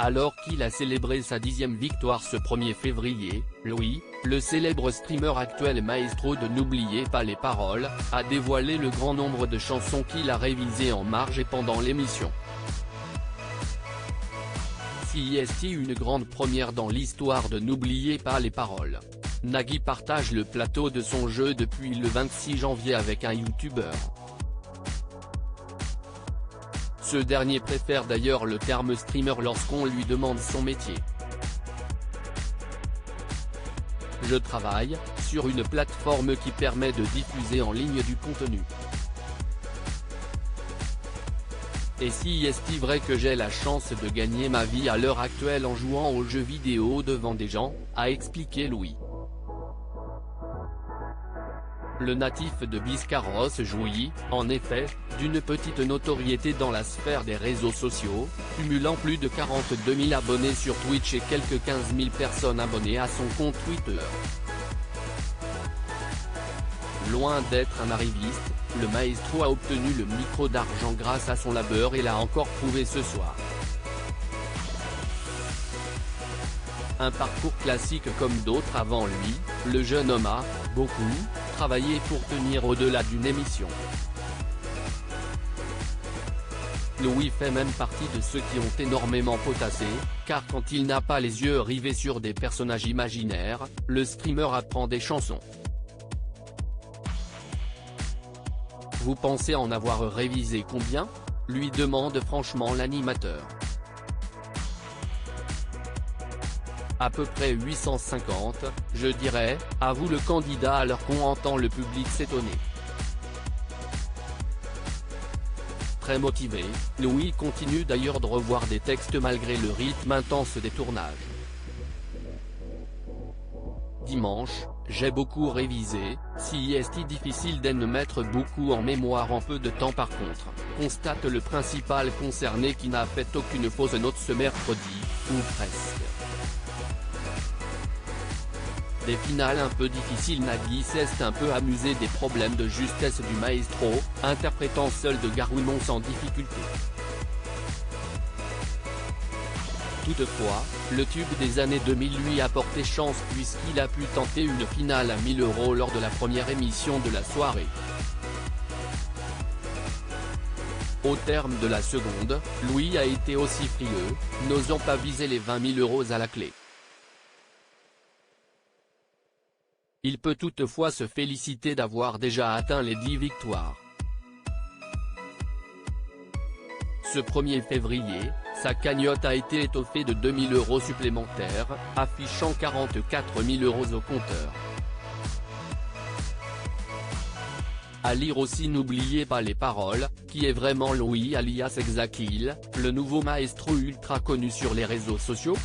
Alors qu'il a célébré sa 10e victoire ce 1er février, Louis, le célèbre streamer actuel maestro de N'oubliez pas les paroles, a dévoilé le grand nombre de chansons qu'il a révisées en marge et pendant l'émission. C'est une grande première dans l'histoire de N'oubliez pas les paroles. Nagui partage le plateau de son jeu depuis le 26 janvier avec un youtubeur. Ce dernier préfère d'ailleurs le terme streamer lorsqu'on lui demande son métier. Je travaille sur une plateforme qui permet de diffuser en ligne du contenu. Et si est-il vrai que j'ai la chance de gagner ma vie à l'heure actuelle en jouant aux jeux vidéo devant des gens, a expliqué Louis. Le natif de Biscarrosse jouit, en effet, d'une petite notoriété dans la sphère des réseaux sociaux, cumulant plus de 42 000 abonnés sur Twitch et quelques 15 000 personnes abonnées à son compte Twitter. Loin d'être un arriviste, le maestro a obtenu le micro d'argent grâce à son labeur et l'a encore prouvé ce soir. Un parcours classique comme d'autres avant lui, le jeune homme a, beaucoup, travaillé pour tenir au-delà d'une émission. Louis fait même partie de ceux qui ont énormément potassé, car quand il n'a pas les yeux rivés sur des personnages imaginaires, le streamer apprend des chansons. Vous pensez en avoir révisé combien ? Lui demande franchement l'animateur. À peu près 850, je dirais, avoue le candidat alors qu'on entend le public s'étonner. Très motivé, Louis continue d'ailleurs de revoir des textes malgré le rythme intense des tournages. Dimanche, j'ai beaucoup révisé, si est difficile d'en mettre beaucoup en mémoire en peu de temps par contre, constate le principal concerné qui n'a fait aucune fausse note ce mercredi, ou presque. Des finales un peu difficiles. Nagui s'est un peu amusé des problèmes de justesse du maestro, interprétant seul de Garounon sans difficulté. Toutefois, le tube des années 2000 lui a porté chance puisqu'il a pu tenter une finale à 1000 € lors de la première émission de la soirée. Au terme de la seconde, Louis a été aussi frileux, n'osant pas viser les 20 000 € à la clé. Il peut toutefois se féliciter d'avoir déjà atteint les 10 victoires. Ce 1er février, sa cagnotte a été étoffée de 2 000 € supplémentaires, affichant 44 000 € au compteur. À lire aussi N'oubliez pas les paroles, qui est vraiment Louis alias Exakil, le nouveau maestro ultra connu sur les réseaux sociaux.